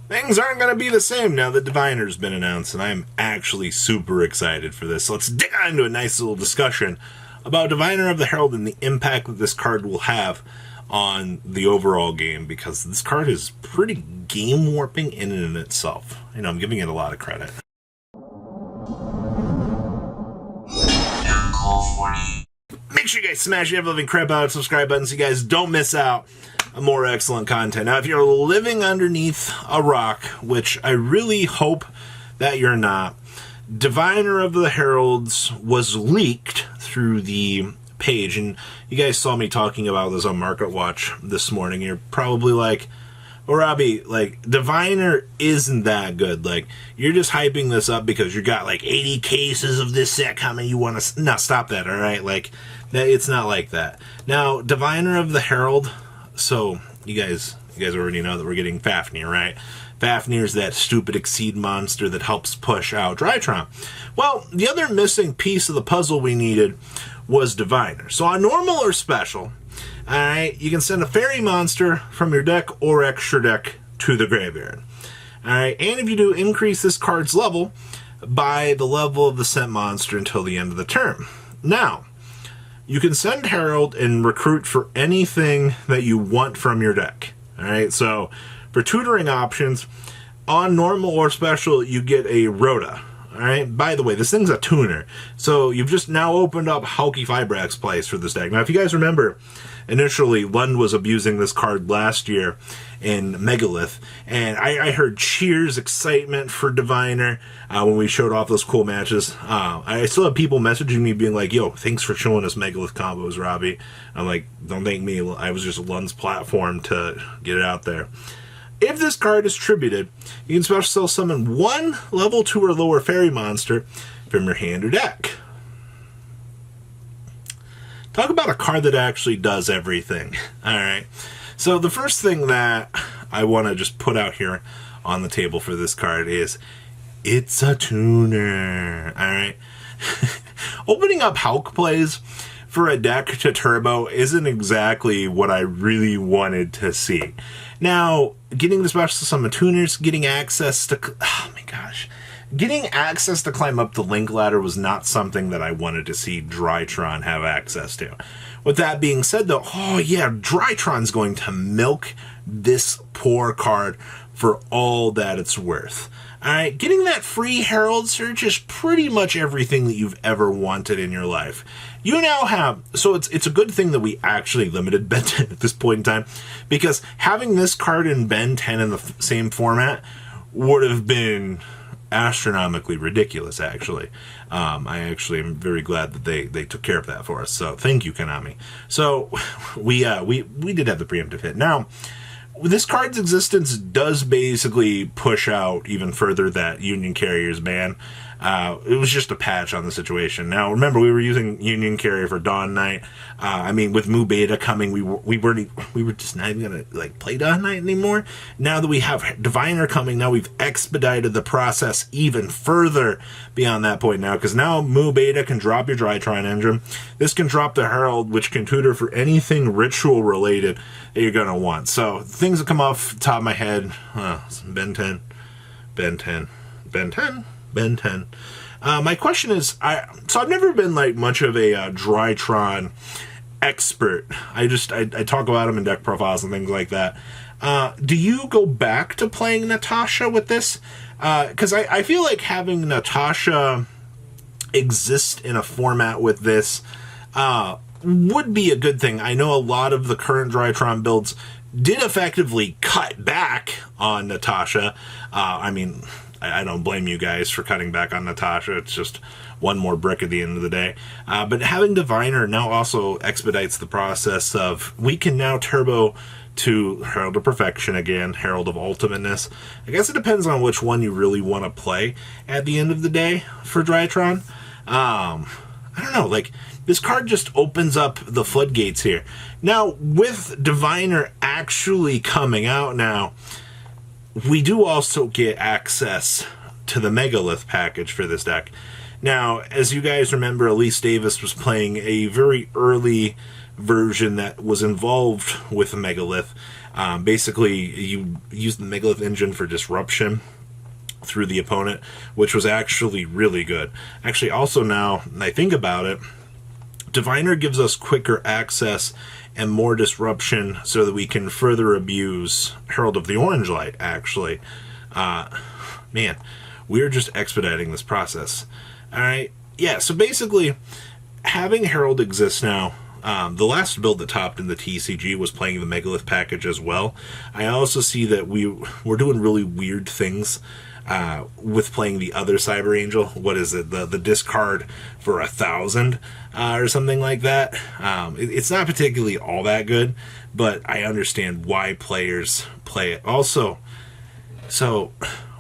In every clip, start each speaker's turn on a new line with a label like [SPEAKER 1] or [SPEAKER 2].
[SPEAKER 1] things aren't going to be the same now that Diviner's been announced, and I'm actually super excited for this. So let's dig on into a nice little discussion about Diviner of the Herald and the impact that this card will have on the overall game, because this card is pretty game warping in and in itself. You know, I'm giving it a lot of credit. Make sure you guys smash the ever-living crap out subscribe button so you guys don't miss out on more excellent content. Now, if you're living underneath a rock, which I really hope that you're not, Diviner of the Heralds was leaked through the page, and you guys saw me talking about this on Market Watch this morning. You're probably like, well, Robbie, like, Diviner isn't that good. Like, you're just hyping this up because you got like 80 cases of this set coming. You want to not stop that, all right? Like, that, it's not like that. Now, Diviner of the Herald. So you guys already know that we're getting Fafnir, right? Fafnir's that stupid Exceed monster that helps push out Drytron. Well, the other missing piece of the puzzle we needed was Diviner. So on normal or special, alright, you can send a fairy monster from your deck or extra deck to the graveyard. Alright, and if you do, increase this card's level by the level of the sent monster until the end of the turn. Now, you can send Herald and recruit for anything that you want from your deck. Alright, so for tutoring options, on normal or special, you get a Rhoda. Alright, by the way, this thing's a tuner. So you've just now opened up Hulky Fibrax plays for this deck. Now, if you guys remember, initially, Lund was abusing this card last year in Megalith, and I heard cheers, excitement for Diviner when we showed off those cool matches. I still have people messaging me being like, yo, thanks for showing us Megalith combos, Robbie. I'm like, don't thank me. I was just Lund's platform to get it out there. If this card is tributed, you can special summon one level 2 or lower fairy monster from your hand or deck. Talk about a card that actually does everything. Alright, so the first thing that I want to just put out here on the table for this card is, it's a tuner. Alright, opening up Hulk plays for a deck to turbo isn't exactly what I really wanted to see. Now, getting the special summon tuners, getting access to... oh my gosh. Getting access to climb up the link ladder was not something that I wanted to see Drytron have access to. With that being said, though, oh yeah, Drytron's going to milk this poor card for all that it's worth. Alright, getting that free Herald Search is pretty much everything that you've ever wanted in your life. You now have, so it's a good thing that we actually limited Ben 10 at this point in time, because having this card in Ben 10 in the same format would have been astronomically ridiculous, actually. I actually am very glad that they took care of that for us, so thank you, Konami. So, we did have the preemptive hit. Now, this card's existence does basically push out even further that Union Carrier's ban. It was just a patch on the situation. Now, remember, we were using Union Carrier for Dawn Knight. I mean, with Mu Beta coming, we were just not even gonna like play Dawn Knight anymore. Now that we have Diviner coming, now we've expedited the process even further beyond that point now, because now Mu Beta can drop your Drytron engine. This can drop the Herald, which can tutor for anything ritual related that you're gonna want. So things that come off the top of my head: Ben 10, Ben 10, Ben 10. Ben 10. My question is, so I've never been like much of a Drytron expert. I talk about them in deck profiles and things like that. Do you go back to playing Natasha with this? Because I feel like having Natasha exist in a format with this would be a good thing. I know a lot of the current Drytron builds did effectively cut back on Natasha. I mean, I don't blame you guys for cutting back on Natasha. It's just one more brick at the end of the day. But having Diviner now also expedites the process of, we can now turbo to Herald of Perfection again, Herald of Ultimateness. I guess it depends on which one you really want to play at the end of the day for Drytron. I don't know, like, this card just opens up the floodgates here. Now, with Diviner actually coming out now, we do also get access to the Megalith package for this deck. Now, as you guys remember, Elise Davis was playing a very early version that was involved with Megalith. Basically, you use the Megalith engine for disruption through the opponent, which was actually really good. Actually, also now I think about it, Diviner gives us quicker access and more disruption so that we can further abuse Herald of the Orange Light, actually. Man, we're just expediting this process. Alright, yeah, so basically, having Herald exist now, the last build that topped in the TCG was playing the Megalith package as well. I also see that we're doing really weird things with playing the other Cyber Angel. What is it? The discard for 1,000 or something like that. It's not particularly all that good, but I understand why players play it. Also, so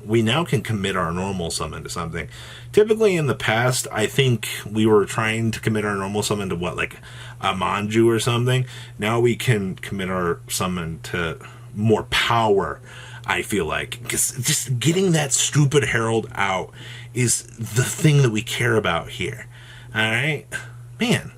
[SPEAKER 1] we now can commit our normal summon to something. Typically in the past, I think we were trying to commit our normal summon to what, like a Manju or something. Now we can commit our summon to more power, I feel like. Because just getting that stupid Herald out is the thing that we care about here. Alright? Man,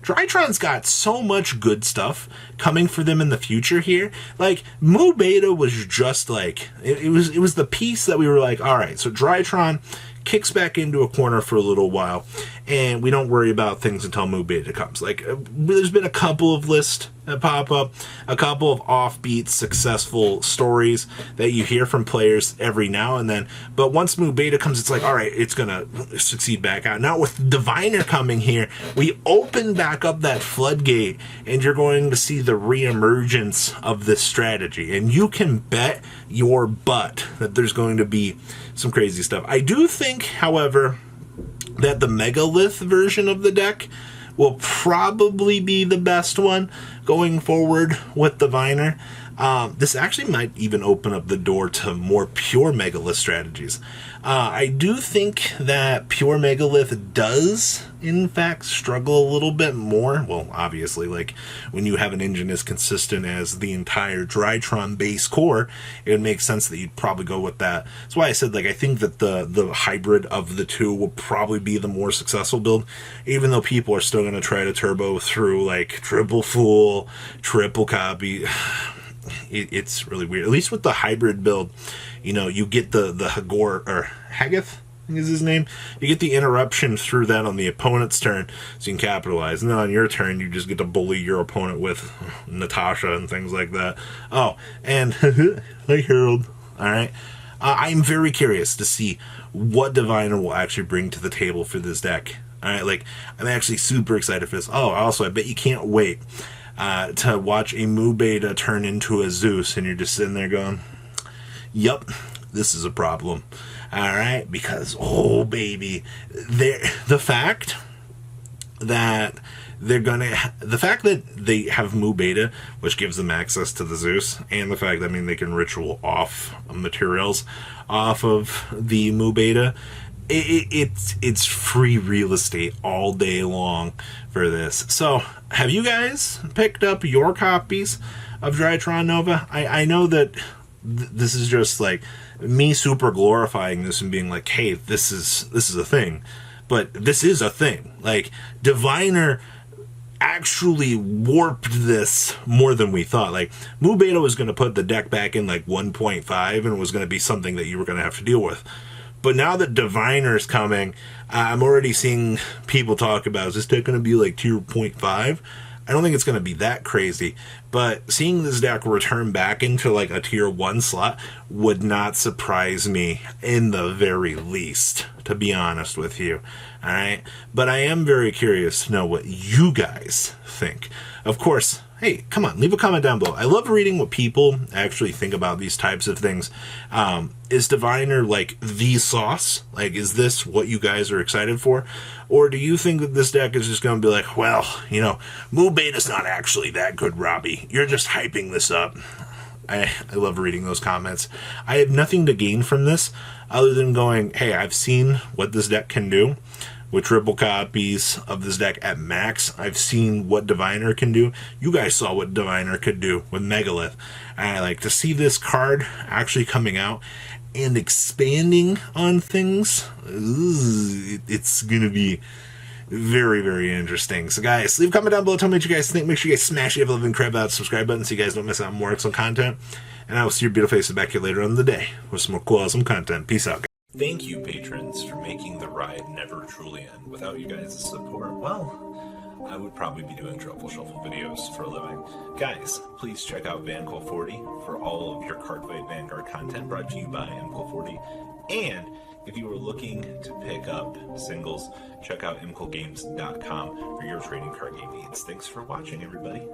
[SPEAKER 1] Drytron's got so much good stuff coming for them in the future here. Like, Mu Beta was just like, it was the piece that we were like, alright, so Drytron kicks back into a corner for a little while, and we don't worry about things until Mu Beta comes. Like, there's been a couple of lists that pop up, a couple of offbeat, successful stories that you hear from players every now and then, but once Mu Beta comes, it's like, alright, it's gonna succeed back out. Now with Diviner coming here, we open back up that floodgate, and you're going to see the re-emergence of this strategy, and you can bet your butt that there's going to be some crazy stuff. I do think, however, that the Megalith version of the deck will probably be the best one going forward with Diviner. This actually might even open up the door to more pure Megalith strategies. I do think that pure Megalith does, in fact, struggle a little bit more. Well, obviously, like, when you have an engine as consistent as the entire Drytron base core, it would make sense that you'd probably go with that. That's why I said, like, I think that the hybrid of the two will probably be the more successful build, even though people are still going to try to turbo through, like, triple fool, triple copy. It's really weird. At least with the hybrid build, you know, you get the Hagor, or Hagath, I think is his name. You get the interruption through that on the opponent's turn, so you can capitalize. And then on your turn, you just get to bully your opponent with Natasha and things like that. Oh, and like Herald. Alright. I'm very curious to see what Diviner will actually bring to the table for this deck. Alright, like, I'm actually super excited for this. Oh, also, I bet you can't wait to watch a Mu Beta turn into a Zeus, and you're just sitting there going, yup, this is a problem. Alright, because, oh baby, the fact that they have Mu Beta, which gives them access to the Zeus, and the fact that, I mean, they can ritual off materials off of the Mu Beta, it's free real estate all day long for this. So, have you guys picked up your copies of Drytron Nova? I know that this is just like me super glorifying this and being like, hey, this is a thing. But this is a thing. Like, Diviner actually warped this more than we thought. Like, Mu Beta was going to put the deck back in like 1.5, and it was going to be something that you were going to have to deal with. But now that Diviner's coming, I'm already seeing people talk about, is this deck going to be like tier 0.5? I don't think it's going to be that crazy, but seeing this deck return back into like a tier 1 slot would not surprise me in the very least, to be honest with you. Alright? But I am very curious to know what you guys think. Of course, hey, come on, leave a comment down below. I love reading what people actually think about these types of things. Is Diviner like the sauce? Like, is this what you guys are excited for? Or do you think that this deck is just going to be like, well, you know, Mu Beta's not actually that good, Robbie. You're just hyping this up. I love reading those comments. I have nothing to gain from this other than going, hey, I've seen what this deck can do with triple copies of this deck at max. I've seen what Diviner can do. You guys saw what Diviner could do with Megalith. And I like to see this card actually coming out and expanding on things. It's gonna be Very, very interesting. So, guys, leave a comment down below. Tell me what you guys think. Make sure you guys smash the living crap out subscribe button so you guys don't miss out on more excellent content. And I will see your beautiful faces back here later on in the day with some more cool, awesome content. Peace out, guys. Thank you, patrons, for making the ride never truly end. Without you guys' support, well, I would probably be doing Truffle Shuffle videos for a living. Guys, please check out VanCool40 for all of your Cardfight Vanguard content brought to you by MCool40. And if you are looking to pick up singles, check out mcoolgames.com for your trading card game needs. Thanks for watching, everybody.